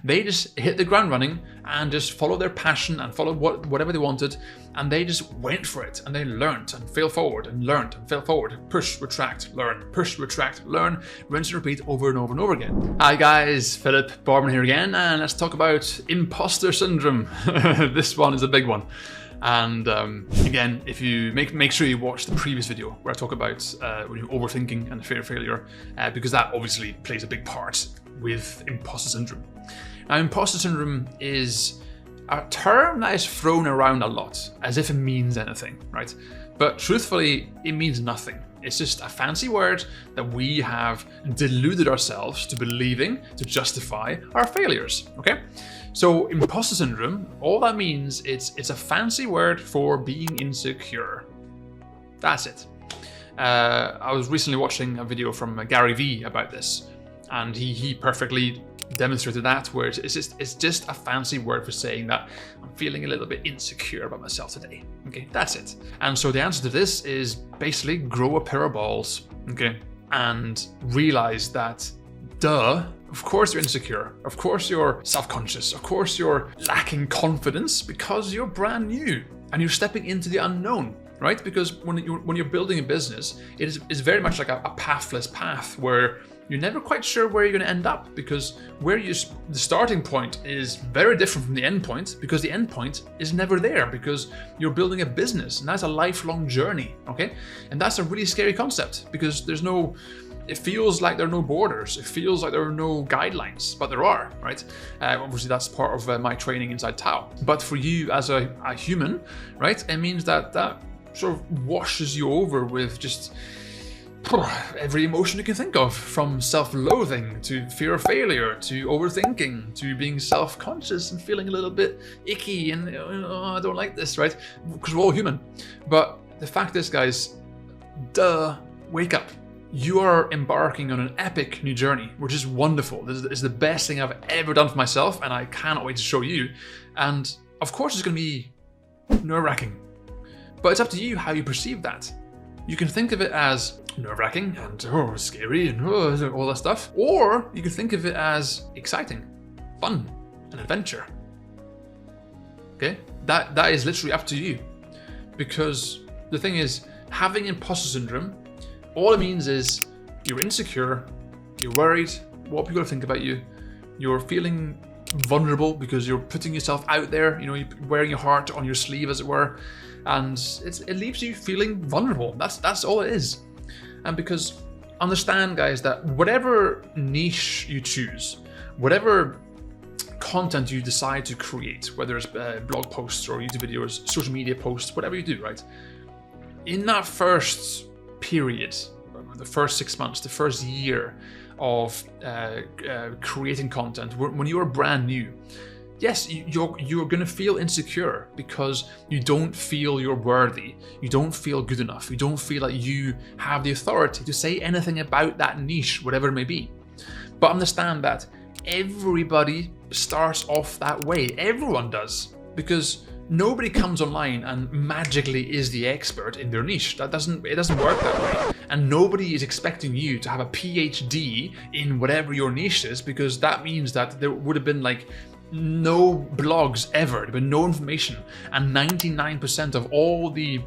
They just hit the ground running and just followed their passion and followed whatever they wanted, and they just went for it, and they learned and failed forward and learned and failed forward, push, retract, learn, push, retract, learn, rinse and repeat over and over and over again. Hi guys, Philip Barman here again, and let's talk about imposter syndrome. This one is a big one. And again, if you make sure you watch the previous video where I talk about overthinking and the fear of failure, because that obviously plays a big part with imposter syndrome. Now, imposter syndrome is a term that is thrown around a lot as if it means anything, right? But truthfully, it means nothing. It's just a fancy word that we have deluded ourselves to believing to justify our failures, okay? So imposter syndrome, all that means it's a fancy word for being insecure. That's it. I was recently watching a video from Gary Vee about this, and he perfectly demonstrated that, where it's just a fancy word for saying that I'm feeling a little bit insecure about myself today. Okay, that's it. And so the answer to this is basically grow a pair of balls, okay, and realize that, duh, of course you're insecure, of course you're self-conscious, of course you're lacking confidence because you're brand new and you're stepping into the unknown, right? Because when you're building a business, it's very much like a pathless path where you're never quite sure where you're going to end up, because the starting point is very different from the end point, because the end point is never there, because you're building a business, and that's a lifelong journey, okay? And that's a really scary concept, because it feels like there are no borders, it feels like there are no guidelines, but there are, right? Obviously that's part of my training inside Tao. But for you as a human, right, it means that sort of washes you over with just every emotion you can think of, from self-loathing to fear of failure to overthinking to being self-conscious and feeling a little bit icky and I don't like this, right? Because we're all human. But the fact is, guys, wake up. You are embarking on an epic new journey, which is wonderful. This is the best thing I've ever done for myself, and I cannot wait to show you. And of course it's going to be nerve-wracking, but it's up to you how you perceive that. You can think of it as nerve-wracking and scary and all that stuff, or you can think of it as exciting, fun, an adventure. Okay, that is literally up to you, because the thing is, having imposter syndrome, all it means is you're insecure, you're worried what people think about you, you're feeling vulnerable because you're putting yourself out there, you're wearing your heart on your sleeve, as it were, and it leaves you feeling vulnerable. That's all it is. And because understand, guys, that whatever niche you choose, whatever content you decide to create, whether it's blog posts or YouTube videos, social media posts, whatever you do, right? In that first period, the first 6 months, the first year of creating content, when you are brand new, yes, you're going to feel insecure because you don't feel you're worthy, you don't feel good enough, you don't feel like you have the authority to say anything about that niche, whatever it may be. But understand that everybody starts off that way. Everyone does, because nobody comes online and magically is the expert in their niche. It doesn't work that way. And nobody is expecting you to have a PhD in whatever your niche is, because that means that there would have been like no blogs ever, there'd been no information, and 99% of all the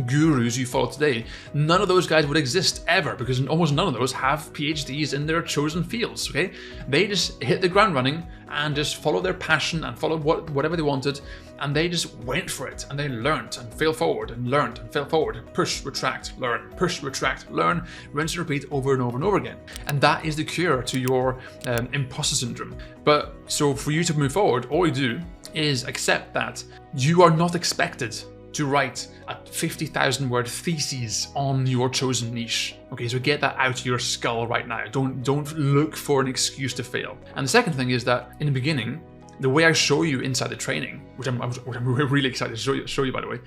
gurus you follow today, none of those guys would exist ever, because almost none of those have PhDs in their chosen fields, okay? They just hit the ground running and just followed their passion and followed whatever they wanted, and they just went for it, and they learned and failed forward and learned and failed forward, push, retract, learn, push, retract, learn, rinse and repeat over and over and over again. And that is the cure to your imposter syndrome. But so for you to move forward, all you do is accept that you are not expected to write a 50,000 word thesis on your chosen niche. Okay, so get that out of your skull right now. Don't look for an excuse to fail. And the second thing is that in the beginning, the way I show you inside the training, which I'm really excited to show you by the way,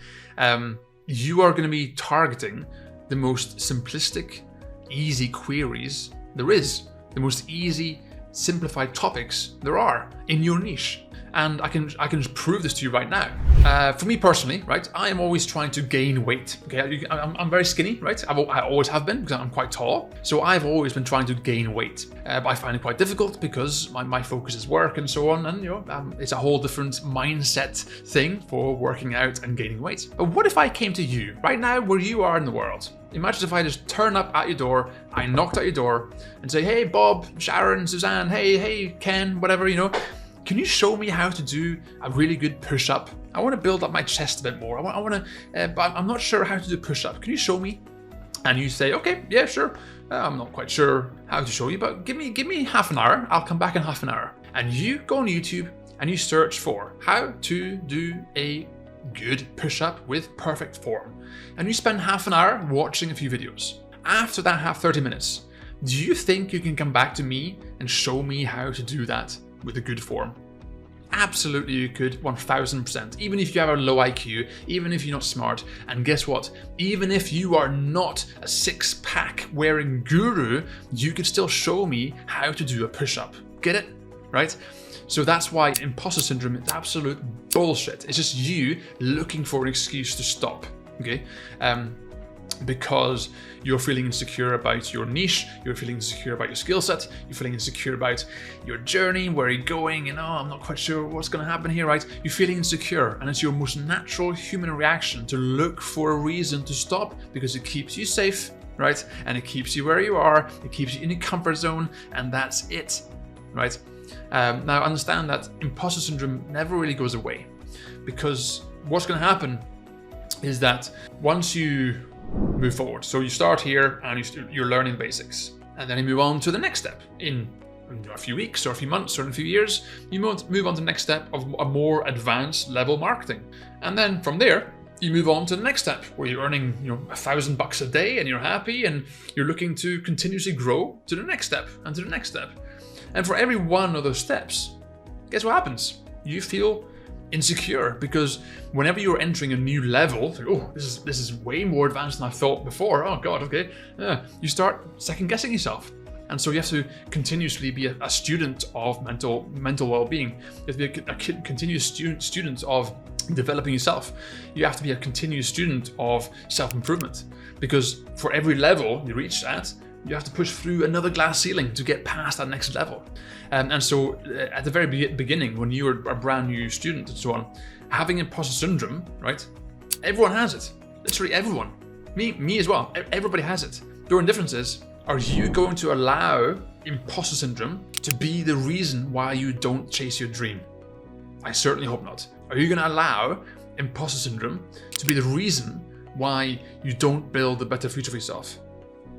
you are going to be targeting the most simplistic, easy queries there is, the most easy, simplified topics there are in your niche. And I can prove this to you right now. For me personally, right, I am always trying to gain weight. Okay, I'm very skinny, right? I always have been because I'm quite tall. So I've always been trying to gain weight. But I find it quite difficult because my focus is work and so on. And it's a whole different mindset thing for working out and gaining weight. But what if I came to you right now, where you are in the world? Imagine if I just turn up at your door, I knocked at your door and say, hey, Bob, Sharon, Suzanne, hey, Ken, whatever, can you show me how to do a really good push-up? I want to build up my chest a bit more. I want to, but I'm not sure how to do push-up. Can you show me? And you say, okay, yeah, sure. I'm not quite sure how to show you, but give me half an hour. I'll come back in half an hour. And you go on YouTube and you search for how to do a good push-up with perfect form. And you spend half an hour watching a few videos. After that 30 minutes, do you think you can come back to me and show me how to do that with a good form? Absolutely you could, 1000%. Even if you have a low IQ, even if you're not smart, and guess what? Even if you are not a six-pack wearing guru, you could still show me how to do a push-up. Get it? Right? So that's why imposter syndrome is absolute bullshit. It's just you looking for an excuse to stop, okay? Because you're feeling insecure about your niche, you're feeling insecure about your skill set, you're feeling insecure about your journey, where you're going, I'm not quite sure what's going to happen here, right? You're feeling insecure, and it's your most natural human reaction to look for a reason to stop, because it keeps you safe, right? And it keeps you where you are, it keeps you in your comfort zone, and that's it, right? Now understand that imposter syndrome never really goes away, because what's going to happen is that once you move forward, so you start here and you're learning basics, and then you move on to the next step in a few weeks or a few months or in a few years, you move on to the next step of a more advanced level marketing, and then from there you move on to the next step where you're earning $1,000 a day and you're happy and you're looking to continuously grow to the next step and to the next step. And for every one of those steps, guess what happens? You feel insecure, because whenever you're entering a new level, this is way more advanced than I thought before. Oh God, okay. You start second guessing yourself. And so you have to continuously be a student of mental well-being. You have to be a continuous student of developing yourself. You have to be a continuous student of self-improvement, because for every level you reach at, you have to push through another glass ceiling to get past that next level. And so at the very beginning, when you were a brand new student and so on, having imposter syndrome, right? Everyone has it. Literally everyone. Me as well. Everybody has it. The only difference is, are you going to allow imposter syndrome to be the reason why you don't chase your dream? I certainly hope not. Are you going to allow imposter syndrome to be the reason why you don't build a better future for yourself?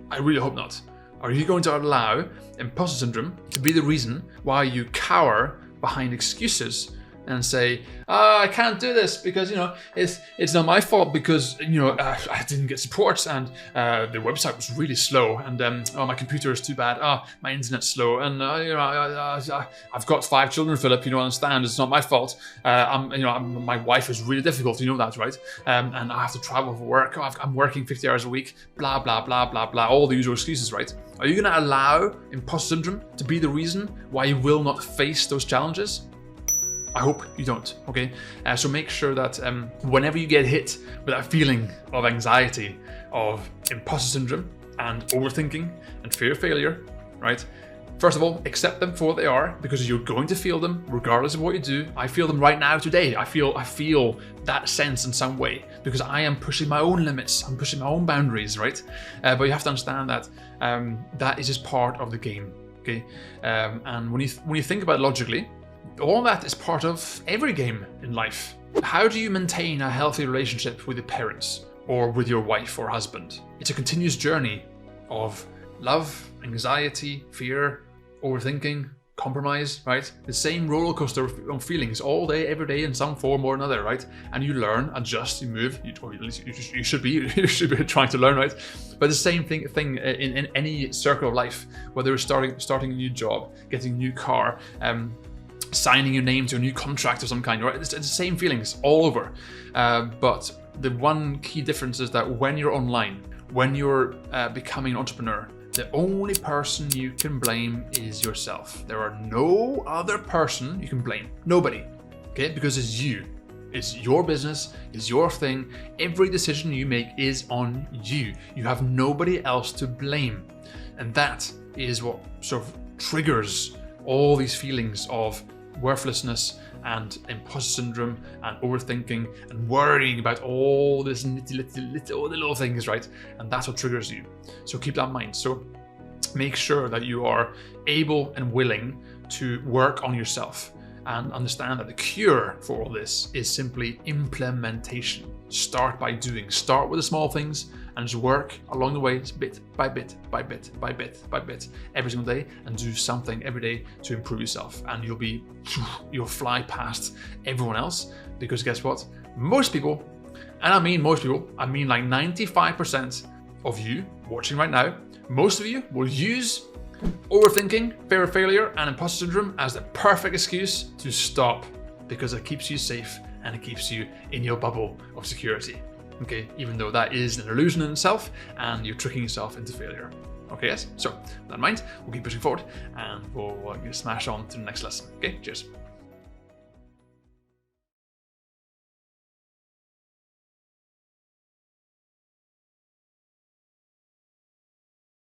I really hope not. Are you going to allow imposter syndrome to be the reason why you cower behind excuses and say, I can't do this because, it's not my fault because, I didn't get support and the website was really slow and, my computer is too bad. My internet's slow and, I've got 5 children, Philip, understand, it's not my fault. My wife is really difficult, you know that, right? And I have to travel for work. I'm working 50 hours a week, blah, blah, blah, blah, blah, all the usual excuses, right? Are you going to allow imposter syndrome to be the reason why you will not face those challenges? I hope you don't, okay? So make sure that whenever you get hit with that feeling of anxiety, of imposter syndrome and overthinking and fear of failure, right? First of all, accept them for what they are, because you're going to feel them regardless of what you do. I feel them right now today. I feel that sense in some way because I am pushing my own limits. I'm pushing my own boundaries, right? But you have to understand that that is just part of the game, okay? And when you think about it logically, all that is part of every game in life. How do you maintain a healthy relationship with your parents or with your wife or husband? It's a continuous journey of love, anxiety, fear, overthinking, compromise, right? The same roller coaster of feelings all day, every day in some form or another, right? And you learn, adjust, you move, or at least you should be trying to learn, right? But the same thing in any circle of life, whether you're starting a new job, getting a new car, signing your name to a new contract of some kind, right? It's the same feelings all over. But the one key difference is that when you're online, when you're becoming an entrepreneur, the only person you can blame is yourself. There are no other person you can blame. Nobody. Okay, because it's you. It's your business, it's your thing. Every decision you make is on you. You have nobody else to blame. And that is what sort of triggers all these feelings of worthlessness and imposter syndrome and overthinking and worrying about all this all the little things, right? And that's what triggers you. So keep that in mind. So make sure that you are able and willing to work on yourself and understand that the cure for all this is simply implementation. Start by doing. Start with the small things and just work along the way, bit by bit, by bit, by bit, by bit, every single day, and do something every day to improve yourself. And you'll fly past everyone else, because guess what? Most people, and I mean most people, I mean like 95% of you watching right now, most of you will use overthinking, fear of failure, and imposter syndrome as the perfect excuse to stop, because it keeps you safe and it keeps you in your bubble of security. Okay, even though that is an illusion in itself and you're tricking yourself into failure. Okay, yes? So, with that in mind, we'll keep pushing forward and we'll smash on to the next lesson. Okay, cheers.